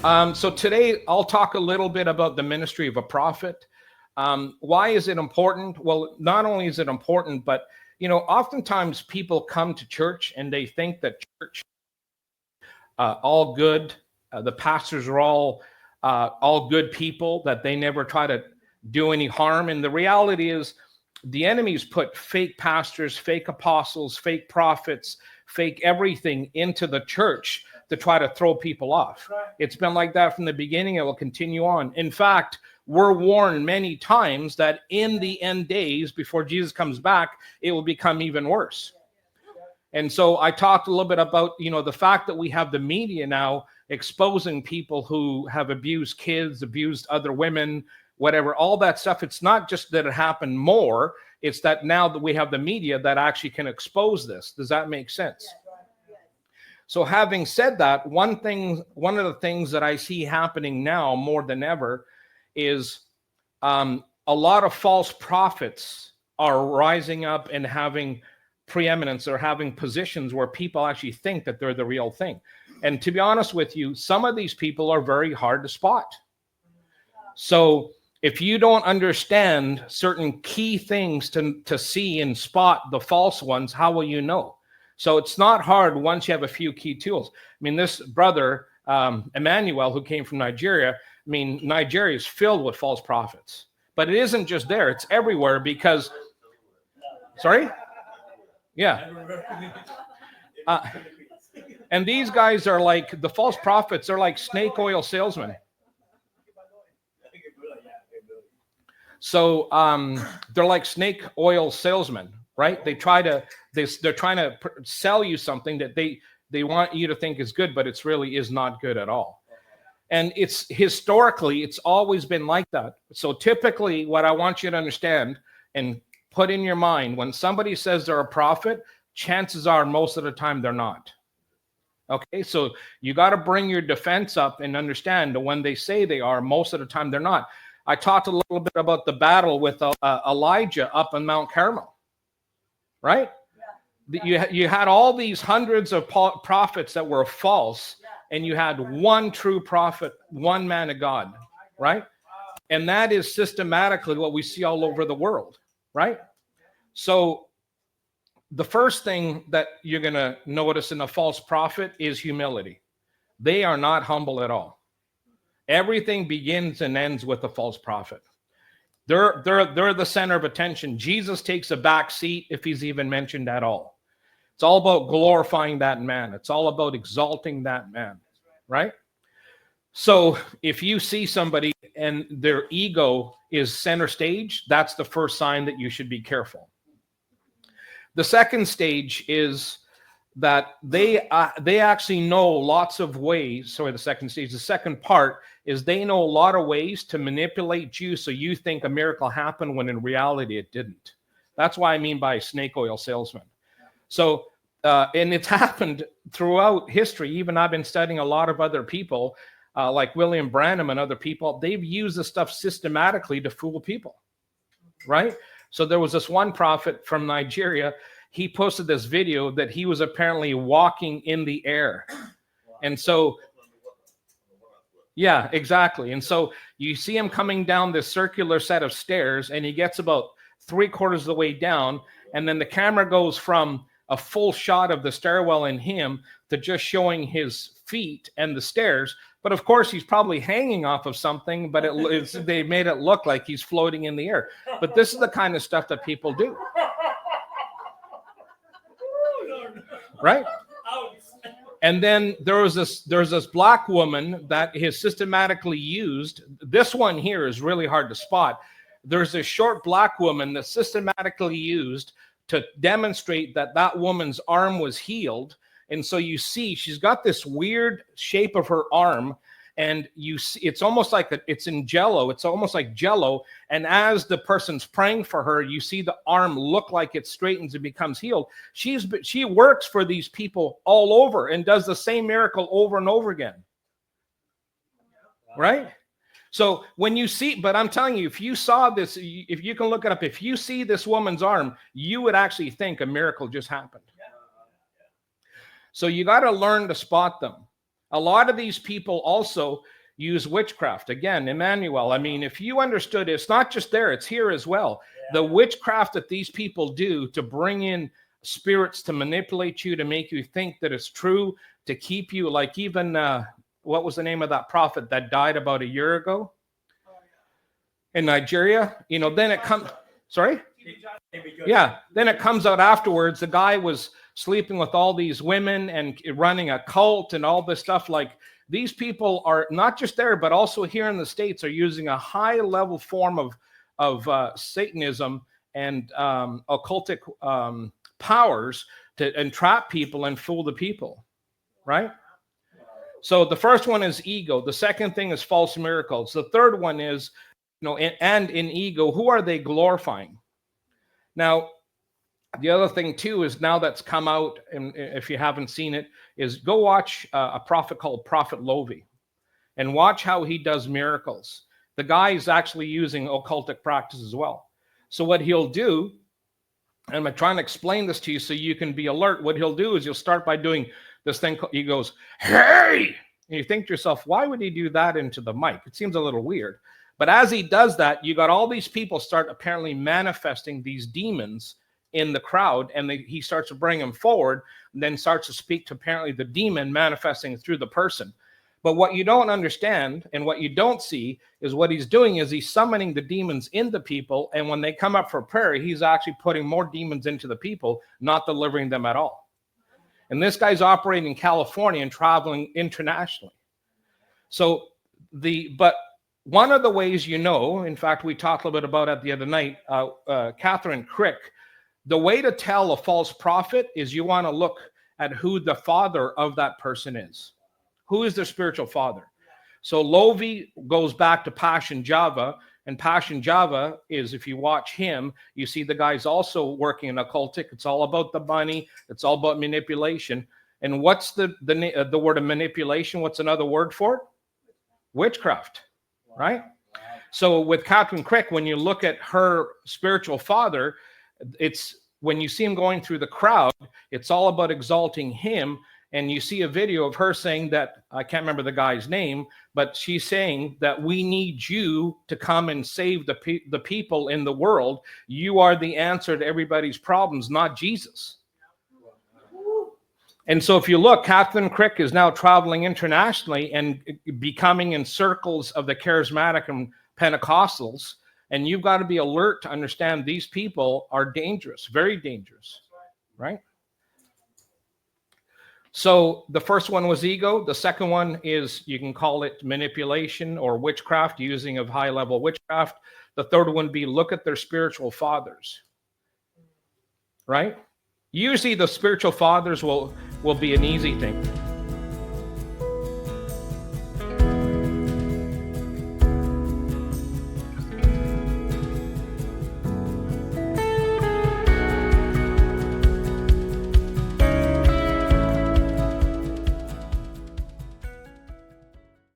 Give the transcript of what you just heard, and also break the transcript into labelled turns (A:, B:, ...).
A: So today I'll talk a little bit about the ministry of a prophet. Why is it important? Well, not only is it important, but oftentimes people come to church and they think that church all good. The pastors are all good people, that they never try to do any harm. And the reality is, the enemy's put fake pastors, fake apostles, fake prophets, fake everything into the church to try to throw people off. Right. It's been like that from the beginning. It will continue on. In fact, we're warned many times that in the end days, before Jesus comes back, it will become even worse. And so I talked a little bit about, the fact that we have the media now exposing people who have abused kids, abused other women, whatever, all that stuff. It's not just that it happened more, it's that now that we have the media that actually can expose this. Does that make sense? So having said that, one of the things that I see happening now more than ever is a lot of false prophets are rising up and having preeminence or having positions where people actually think that they're the real thing. And to be honest with you, some of these people are very hard to spot. So if you don't understand certain key things to see and spot the false ones, how will you know? So it's not hard once you have a few key tools. I mean, this brother, Emmanuel, who came from Nigeria, Nigeria is filled with false prophets. But it isn't just there, it's everywhere because, sorry? Yeah. And these guys are like, the false prophets are like snake oil salesmen. So they're like snake oil salesmen, right? They're trying to sell you something that they want you to think is good, but it's really is not good at all. And it's historically, it's always been like that. So typically what I want you to understand and put in your mind, when somebody says they're a prophet, chances are most of the time they're not. Okay, so you got to bring your defense up and understand that when they say they are, most of the time they're not. I talked a little bit about the battle with Elijah up on Mount Carmel, right? Yeah. You had all these hundreds of prophets that were false, and you had one true prophet, one man of God, right? And that is systematically what we see all over the world, right? So the first thing that you're going to notice in a false prophet is humility. They are not humble at all. Everything begins and ends with a false prophet. They're the center of attention. Jesus takes a back seat if he's even mentioned at all. It's all about glorifying that man. It's all about exalting that man, right? So if you see somebody and their ego is center stage, that's the first sign that you should be careful. The second stage is that they actually know lots of ways. Sorry, the second stage. The second part is they know a lot of ways to manipulate you so you think a miracle happened when in reality it didn't. That's why I mean by snake oil salesman. So, and it's happened throughout history. Even I've been studying a lot of other people, like William Branham and other people. They've used this stuff systematically to fool people, right? So there was this one prophet from Nigeria. He posted this video that he was apparently walking in the air. And so, yeah, exactly. And so you see him coming down this circular set of stairs, and he gets about 3/4 of the way down. And then the camera goes from a full shot of the stairwell and him to just showing his feet and the stairs. But of course, he's probably hanging off of something, but they made it look like he's floating in the air. But this is the kind of stuff that people do. Right? And then there's this black woman that is systematically used. This one here is really hard to spot. There's this short black woman that's systematically used to demonstrate that woman's arm was healed. And so you see she's got this weird shape of her arm, and you see it's almost like it's in jello. It's almost like jello. And as the person's praying for her, you see the arm look like it straightens and becomes healed. She works for these people all over and does the same miracle over and over again. Right? So when you see, but I'm telling you, if you saw this, if you can look it up, if you see this woman's arm, you would actually think a miracle just happened. So you got to learn to spot them. A lot of these people also, use witchcraft. Again, Emmanuel. I mean, if you understood, it's not just there, it's here as well. The witchcraft that these people do to bring in spirits to manipulate you, to make you think that it's true, to keep you like even, what was the name of that prophet that died about a year ago in Nigeria? You know, then it comes, sorry? Yeah, then it comes out afterwards. The guy was sleeping with all these women and running a cult and all this stuff. Like, these people are not just there, but also here in the States are using a high level form of Satanism and occultic powers to entrap people and fool the people, right? So the first one is ego. The second thing is false miracles. The third one is, you know, and in ego, who are they glorifying? Now, the other thing too is, now that's come out, and if you haven't seen it, is go watch a prophet called Prophet Lovi and watch how he does miracles. The guy is actually using occultic practice as well. So what he'll do, and I'm trying to explain this to you so you can be alert, what he'll do is he'll start by doing this thing. He goes, "Hey!" And you think to yourself, why would he do that into the mic? It seems a little weird. But as he does that, you got all these people start apparently manifesting these demons in the crowd, and he starts to bring them forward, and then starts to speak to apparently the demon manifesting through the person. But what you don't understand and what you don't see is what he's doing is he's summoning the demons into people, and when they come up for prayer, he's actually putting more demons into the people, not delivering them at all. And this guy's operating in California and traveling internationally. So but one of the ways, you know, in fact, we talked a little bit about it the other night, Catherine Crick, the way to tell a false prophet is you want to look at who the father of that person is. Who is their spiritual father? So Lovi goes back to Passion Java, and Passion Java is, if you watch him, you see the guy's also working in occultic. It's all about the money. It's all about manipulation. And what's the word of manipulation? What's another word for it? Witchcraft. Right? So with Catherine Crick, when you look at her spiritual father, it's when you see him going through the crowd, it's all about exalting him. And you see a video of her saying that, I can't remember the guy's name, but she's saying that we need you to come and save the people in the world. You are the answer to everybody's problems, not Jesus. And so if you look, Catherine Crick is now traveling internationally and becoming in circles of the charismatic and Pentecostals. And you've got to be alert to understand these people are dangerous, very dangerous, right? So the first one was ego. The second one is, you can call it manipulation or witchcraft, using of high-level witchcraft. The third one would be, look at their spiritual fathers, right? Usually the spiritual fathers will be an easy thing.